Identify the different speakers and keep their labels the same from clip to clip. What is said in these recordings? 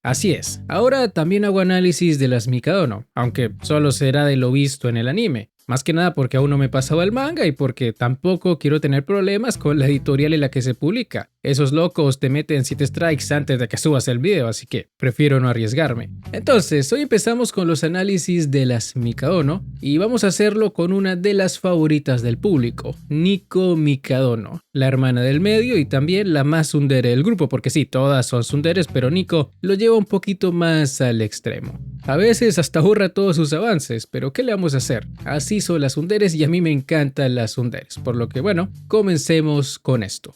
Speaker 1: Así es, ahora también hago análisis de las Mikadono, aunque solo será de lo visto en el anime. Más que nada porque aún no me he pasado el manga y porque tampoco quiero tener problemas con la editorial en la que se publica. Esos locos te meten 7 strikes antes de que subas el video, así que prefiero no arriesgarme. Entonces, hoy empezamos con los análisis de las Mikadono y vamos a hacerlo con una de las favoritas del público, Nico Mikadono, la hermana del medio y también la más tsundere del grupo, porque sí, todas son tsunderes, pero Nico lo lleva un poquito más al extremo. A veces hasta borra todos sus avances, pero ¿qué le vamos a hacer? Así son las tsunderes y a mí me encantan las tsunderes, por lo que bueno, comencemos con esto.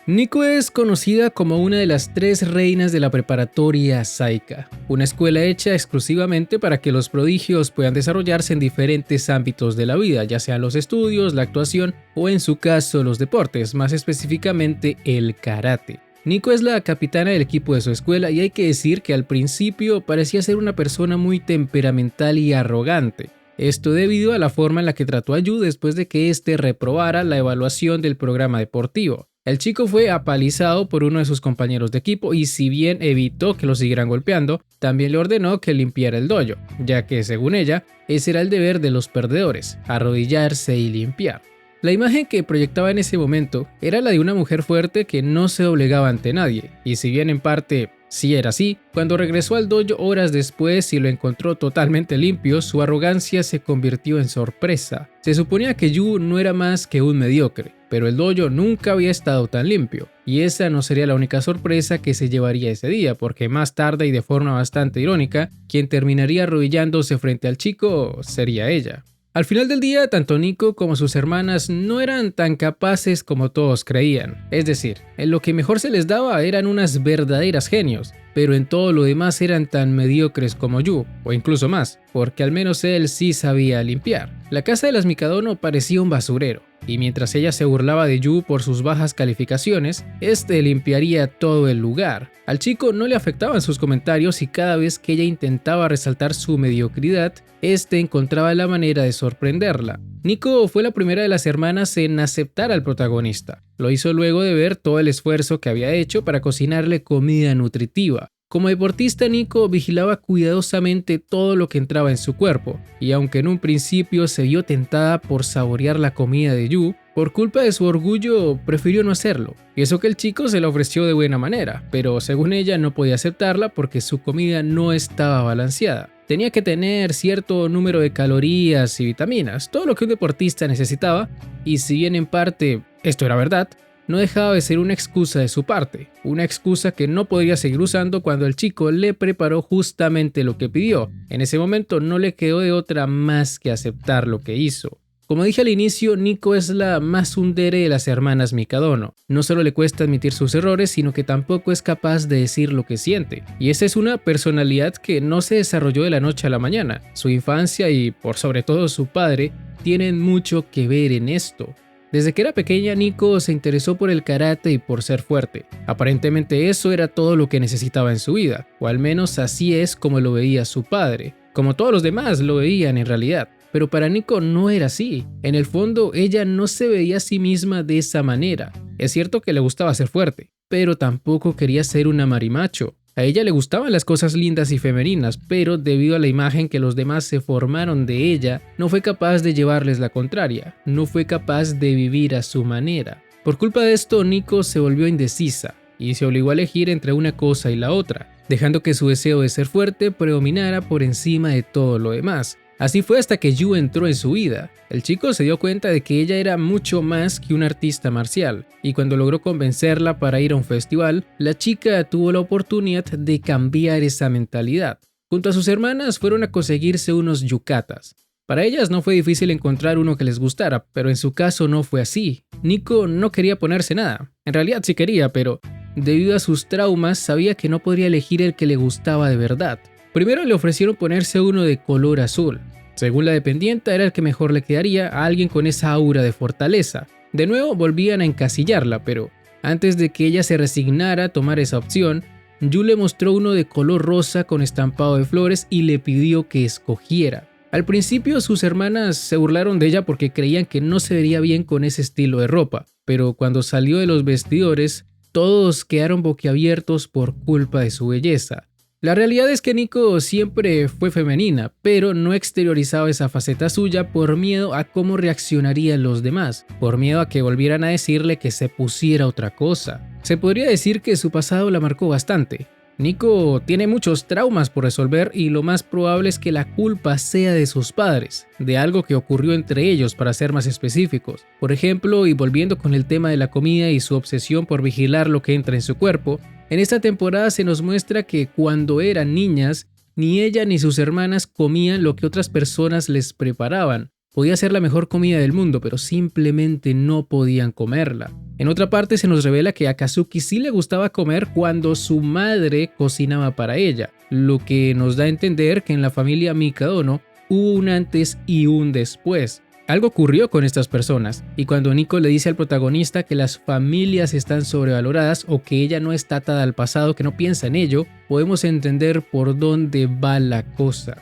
Speaker 1: Nico es conocida como una de las 3 reinas de la preparatoria Saika, una escuela hecha exclusivamente para que los prodigios puedan desarrollarse en diferentes ámbitos de la vida, ya sean los estudios, la actuación o en su caso los deportes, más específicamente el karate. Nico es la capitana del equipo de su escuela y hay que decir que al principio parecía ser una persona muy temperamental y arrogante. Esto debido a la forma en la que trató a Yu después de que éste reprobara la evaluación del programa deportivo. El chico fue apalizado por uno de sus compañeros de equipo y si bien evitó que lo siguieran golpeando, también le ordenó que limpiara el dojo, ya que según ella, ese era el deber de los perdedores, arrodillarse y limpiar. La imagen que proyectaba en ese momento era la de una mujer fuerte que no se doblegaba ante nadie, y si bien en parte sí era así, cuando regresó al dojo horas después y lo encontró totalmente limpio, su arrogancia se convirtió en sorpresa. Se suponía que Yu no era más que un mediocre, pero el dojo nunca había estado tan limpio, y esa no sería la única sorpresa que se llevaría ese día, porque más tarde y de forma bastante irónica, quien terminaría arrodillándose frente al chico sería ella. Al final del día, tanto Nico como sus hermanas no eran tan capaces como todos creían. Es decir, en lo que mejor se les daba eran unas verdaderas genios, pero en todo lo demás eran tan mediocres como Yu, o incluso más, porque al menos él sí sabía limpiar. La casa de las Mikadono parecía un basurero, y mientras ella se burlaba de Yu por sus bajas calificaciones, este limpiaría todo el lugar. Al chico no le afectaban sus comentarios y cada vez que ella intentaba resaltar su mediocridad, este encontraba la manera de sorprenderla. Nico fue la primera de las hermanas en aceptar al protagonista. Lo hizo luego de ver todo el esfuerzo que había hecho para cocinarle comida nutritiva. Como deportista, Nico vigilaba cuidadosamente todo lo que entraba en su cuerpo, y aunque en un principio se vio tentada por saborear la comida de Yu, por culpa de su orgullo prefirió no hacerlo. Y eso que el chico se la ofreció de buena manera, pero según ella no podía aceptarla porque su comida no estaba balanceada. Tenía que tener cierto número de calorías y vitaminas, todo lo que un deportista necesitaba, y si bien en parte esto era verdad, no dejaba de ser una excusa de su parte, una excusa que no podría seguir usando cuando el chico le preparó justamente lo que pidió. En ese momento no le quedó de otra más que aceptar lo que hizo. Como dije al inicio, Nico es la más tsundere de las hermanas Mikadono. No solo le cuesta admitir sus errores, sino que tampoco es capaz de decir lo que siente. Y esa es una personalidad que no se desarrolló de la noche a la mañana. Su infancia y, por sobre todo, su padre tienen mucho que ver en esto. Desde que era pequeña, Nico se interesó por el karate y por ser fuerte. Aparentemente eso era todo lo que necesitaba en su vida, o al menos así es como lo veía su padre. Como todos los demás lo veían en realidad. Pero para Nico no era así. En el fondo, ella no se veía a sí misma de esa manera. Es cierto que le gustaba ser fuerte, pero tampoco quería ser una marimacho. A ella le gustaban las cosas lindas y femeninas, pero debido a la imagen que los demás se formaron de ella, no fue capaz de llevarles la contraria, no fue capaz de vivir a su manera. Por culpa de esto, Nico se volvió indecisa y se obligó a elegir entre una cosa y la otra, dejando que su deseo de ser fuerte predominara por encima de todo lo demás. Así fue hasta que Yu entró en su vida. El chico se dio cuenta de que ella era mucho más que una artista marcial, y cuando logró convencerla para ir a un festival, la chica tuvo la oportunidad de cambiar esa mentalidad. Junto a sus hermanas fueron a conseguirse unos yukatas. Para ellas no fue difícil encontrar uno que les gustara, pero en su caso no fue así. Nico no quería ponerse nada. En realidad sí quería, pero debido a sus traumas sabía que no podría elegir el que le gustaba de verdad. Primero le ofrecieron ponerse uno de color azul. Según la dependienta era el que mejor le quedaría a alguien con esa aura de fortaleza. De nuevo volvían a encasillarla, pero antes de que ella se resignara a tomar esa opción, Yu le mostró uno de color rosa con estampado de flores y le pidió que escogiera. Al principio sus hermanas se burlaron de ella porque creían que no se vería bien con ese estilo de ropa, pero cuando salió de los vestidores, Todos quedaron boquiabiertos por culpa de su belleza. La realidad es que Nico siempre fue femenina, pero no exteriorizaba esa faceta suya por miedo a cómo reaccionarían los demás, por miedo a que volvieran a decirle que se pusiera otra cosa. Se podría decir que su pasado la marcó bastante. Nico tiene muchos traumas por resolver y lo más probable es que la culpa sea de sus padres, de algo que ocurrió entre ellos para ser más específicos. Por ejemplo, y volviendo con el tema de la comida y su obsesión por vigilar lo que entra en su cuerpo, en esta temporada se nos muestra que cuando eran niñas, ni ella ni sus hermanas comían lo que otras personas les preparaban. Podía ser la mejor comida del mundo, pero simplemente no podían comerla. En otra parte se nos revela que a Kazuki sí le gustaba comer cuando su madre cocinaba para ella, lo que nos da a entender que en la familia Mikadono hubo un antes y un después. Algo ocurrió con estas personas, y cuando Nico le dice al protagonista que las familias están sobrevaloradas o que ella no está atada al pasado, que no piensa en ello, podemos entender por dónde va la cosa.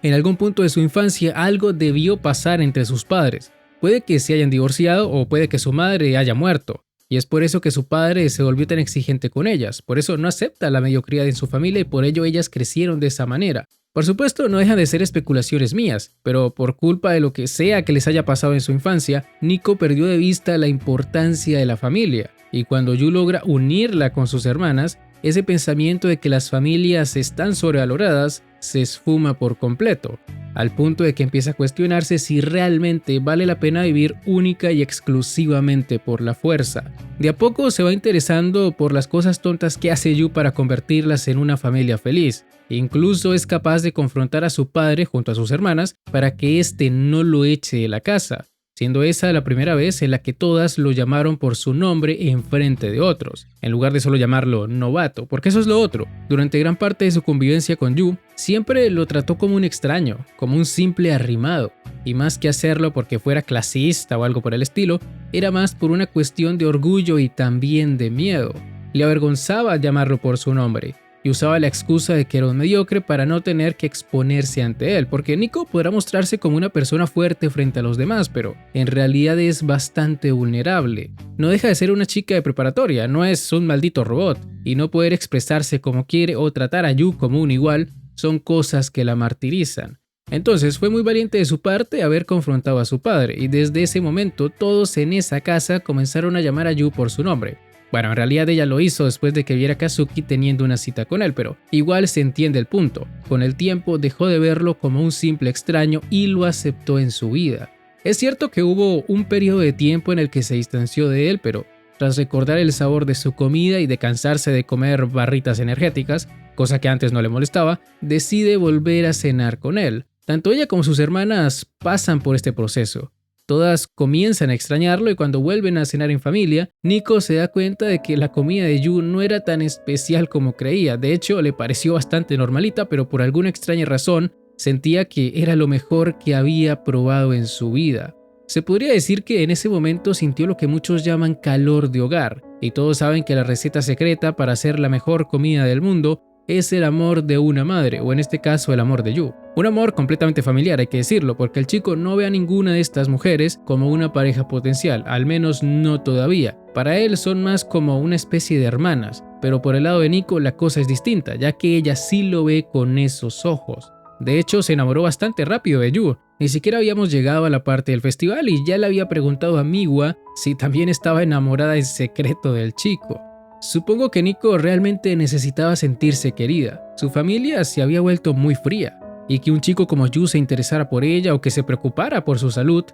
Speaker 1: En algún punto de su infancia algo debió pasar entre sus padres. Puede que se hayan divorciado o puede que su madre haya muerto. Y es por eso que su padre se volvió tan exigente con ellas. Por eso no acepta la mediocridad en su familia y por ello ellas crecieron de esa manera. Por supuesto, no dejan de ser especulaciones mías, pero por culpa de lo que sea que les haya pasado en su infancia, Nico perdió de vista la importancia de la familia. Y cuando Yu logra unirla con sus hermanas, ese pensamiento de que las familias están sobrevaloradas se esfuma por completo, al punto de que empieza a cuestionarse si realmente vale la pena vivir única y exclusivamente por la fuerza. De a poco se va interesando por las cosas tontas que hace Yu para convertirlas en una familia feliz. Incluso es capaz de confrontar a su padre junto a sus hermanas para que éste no lo eche de la casa, siendo esa la primera vez en la que todas lo llamaron por su nombre en frente de otros, en lugar de solo llamarlo novato, porque eso es lo otro. Durante gran parte de su convivencia con Yu, siempre lo trató como un extraño, como un simple arrimado, y más que hacerlo porque fuera clasista o algo por el estilo, era más por una cuestión de orgullo y también de miedo. Le avergonzaba llamarlo por su nombre, y usaba la excusa de que era un mediocre para no tener que exponerse ante él, porque Nico podrá mostrarse como una persona fuerte frente a los demás, pero en realidad es bastante vulnerable. No deja de ser una chica de preparatoria, no es un maldito robot, y no poder expresarse como quiere o tratar a Yu como un igual son cosas que la martirizan. Entonces fue muy valiente de su parte haber confrontado a su padre, y desde ese momento todos en esa casa comenzaron a llamar a Yu por su nombre. Bueno, en realidad ella lo hizo después de que viera a Kazuki teniendo una cita con él, pero igual se entiende el punto. Con el tiempo dejó de verlo como un simple extraño y lo aceptó en su vida. Es cierto que hubo un periodo de tiempo en el que se distanció de él, pero tras recordar el sabor de su comida y de cansarse de comer barritas energéticas, cosa que antes no le molestaba, decide volver a cenar con él. Tanto ella como sus hermanas pasan por este proceso. Todas comienzan a extrañarlo y cuando vuelven a cenar en familia, Nico se da cuenta de que la comida de Yu no era tan especial como creía. De hecho, le pareció bastante normalita, pero por alguna extraña razón sentía que era lo mejor que había probado en su vida. Se podría decir que en ese momento sintió lo que muchos llaman calor de hogar, y todos saben que la receta secreta para hacer la mejor comida del mundo es el amor de una madre, o en este caso el amor de Yu. Un amor completamente familiar, hay que decirlo, porque el chico no ve a ninguna de estas mujeres como una pareja potencial, al menos no todavía. Para él son más como una especie de hermanas, pero por el lado de Nico la cosa es distinta, ya que ella sí lo ve con esos ojos. De hecho, se enamoró bastante rápido de Yu. Ni siquiera habíamos llegado a la parte del festival y ya le había preguntado a Miwa si también estaba enamorada en secreto del chico. Supongo que Nico realmente necesitaba sentirse querida. Su familia se había vuelto muy fría, y que un chico como Yu se interesara por ella o que se preocupara por su salud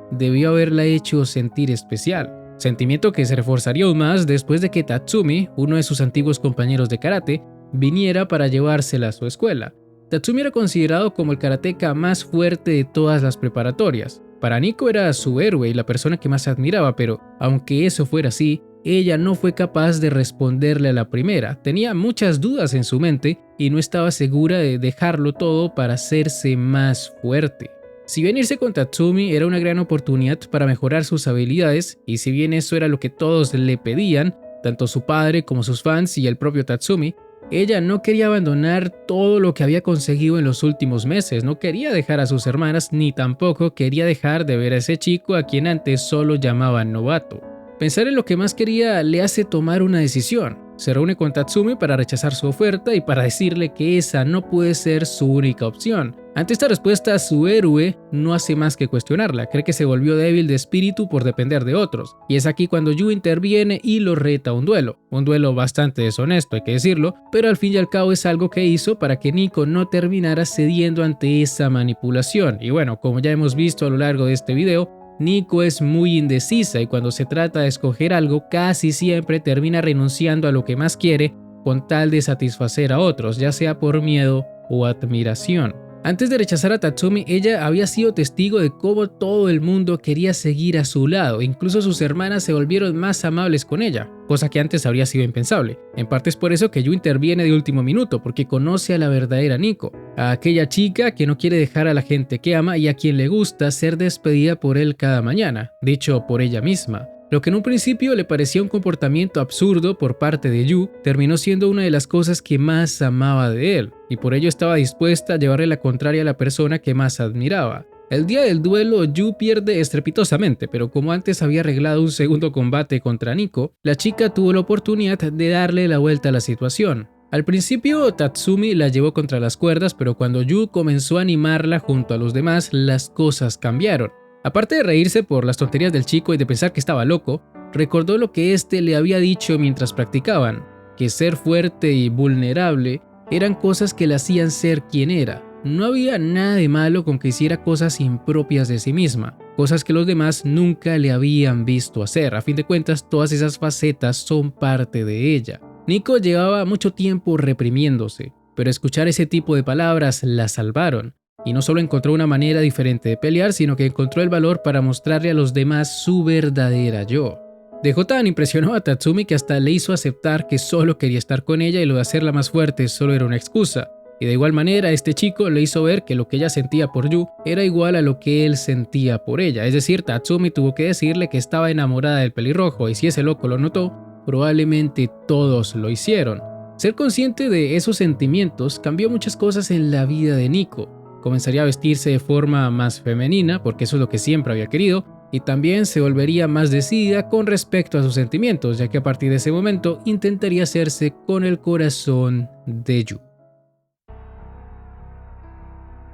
Speaker 1: debió haberla hecho sentir especial. Sentimiento que se reforzaría aún más después de que Tatsumi, uno de sus antiguos compañeros de karate, viniera para llevársela a su escuela. Tatsumi era considerado como el karateka más fuerte de todas las preparatorias. Para Nico era su héroe y la persona que más admiraba, pero aunque eso fuera así, ella no fue capaz de responderle a la primera. Tenía muchas dudas en su mente y no estaba segura de dejarlo todo para hacerse más fuerte. Si bien irse con Tatsumi era una gran oportunidad para mejorar sus habilidades, y si bien eso era lo que todos le pedían, tanto su padre como sus fans y el propio Tatsumi, ella no quería abandonar todo lo que había conseguido en los últimos meses, no quería dejar a sus hermanas ni tampoco quería dejar de ver a ese chico a quien antes solo llamaban novato. Pensar en lo que más quería le hace tomar una decisión. Se reúne con Tatsumi para rechazar su oferta y para decirle que esa no puede ser su única opción. Ante esta respuesta, su héroe no hace más que cuestionarla, cree que se volvió débil de espíritu por depender de otros. Y es aquí cuando Yu interviene y lo reta a un duelo bastante deshonesto, hay que decirlo, pero al fin y al cabo es algo que hizo para que Nico no terminara cediendo ante esa manipulación. Y bueno, como ya hemos visto a lo largo de este video, Nico es muy indecisa y cuando se trata de escoger algo casi siempre termina renunciando a lo que más quiere con tal de satisfacer a otros, ya sea por miedo o admiración. Antes de rechazar a Tatsumi, ella había sido testigo de cómo todo el mundo quería seguir a su lado, incluso sus hermanas se volvieron más amables con ella, cosa que antes habría sido impensable. En parte es por eso que Yu interviene de último minuto, porque conoce a la verdadera Nico, a aquella chica que no quiere dejar a la gente que ama y a quien le gusta ser despedida por él cada mañana, dicho por ella misma. Lo que en un principio le parecía un comportamiento absurdo por parte de Yu, terminó siendo una de las cosas que más amaba de él, y por ello estaba dispuesta a llevarle la contraria a la persona que más admiraba. El día del duelo, Yu pierde estrepitosamente, pero como antes había arreglado un segundo combate contra Nico, la chica tuvo la oportunidad de darle la vuelta a la situación. Al principio, Tatsumi la llevó contra las cuerdas, pero cuando Yu comenzó a animarla junto a los demás, las cosas cambiaron. Aparte de reírse por las tonterías del chico y de pensar que estaba loco, recordó lo que éste le había dicho mientras practicaban, que ser fuerte y vulnerable eran cosas que le hacían ser quien era. No había nada de malo con que hiciera cosas impropias de sí misma, cosas que los demás nunca le habían visto hacer. A fin de cuentas, todas esas facetas son parte de ella. Nico llevaba mucho tiempo reprimiéndose, pero escuchar ese tipo de palabras la salvaron. Y no solo encontró una manera diferente de pelear, sino que encontró el valor para mostrarle a los demás su verdadera yo. Dejó tan impresionado a Tatsumi que hasta le hizo aceptar que solo quería estar con ella y lo de hacerla más fuerte solo era una excusa. Y de igual manera, este chico le hizo ver que lo que ella sentía por Yu era igual a lo que él sentía por ella. Es decir, Tatsumi tuvo que decirle que estaba enamorada del pelirrojo y si ese loco lo notó, probablemente todos lo hicieron. Ser consciente de esos sentimientos cambió muchas cosas en la vida de Nico. Comenzaría a vestirse de forma más femenina, porque eso es lo que siempre había querido, y también se volvería más decidida con respecto a sus sentimientos, ya que a partir de ese momento intentaría hacerse con el corazón de Yu.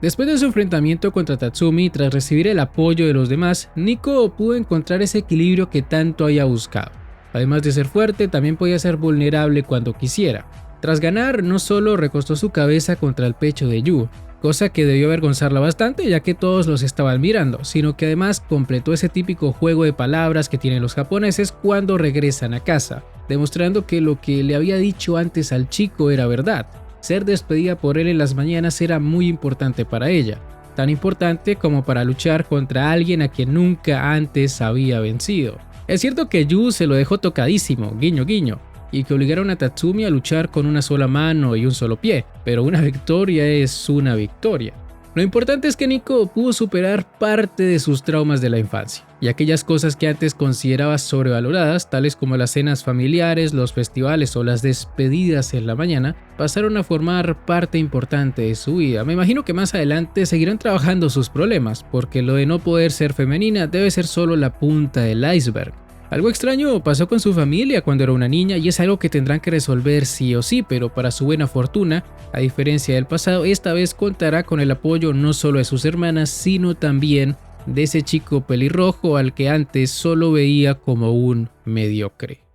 Speaker 1: Después de su enfrentamiento contra Tatsumi, tras recibir el apoyo de los demás, Nico pudo encontrar ese equilibrio que tanto había buscado. Además de ser fuerte, también podía ser vulnerable cuando quisiera. Tras ganar, no solo recostó su cabeza contra el pecho de Yu, cosa que debió avergonzarla bastante ya que todos los estaban mirando, sino que además completó ese típico juego de palabras que tienen los japoneses cuando regresan a casa, demostrando que lo que le había dicho antes al chico era verdad. Ser despedida por él en las mañanas era muy importante para ella, tan importante como para luchar contra alguien a quien nunca antes había vencido. Es cierto que Yu se lo dejó tocadísimo, guiño guiño, y que obligaron a Tatsumi a luchar con una sola mano y un solo pie, pero una victoria es una victoria. Lo importante es que Nico pudo superar parte de sus traumas de la infancia, y aquellas cosas que antes consideraba sobrevaloradas, tales como las cenas familiares, los festivales o las despedidas en la mañana, pasaron a formar parte importante de su vida. Me imagino que más adelante seguirán trabajando sus problemas, porque lo de no poder ser femenina debe ser solo la punta del iceberg. Algo extraño pasó con su familia cuando era una niña y es algo que tendrán que resolver sí o sí, pero para su buena fortuna, a diferencia del pasado, esta vez contará con el apoyo no solo de sus hermanas, sino también de ese chico pelirrojo al que antes solo veía como un mediocre.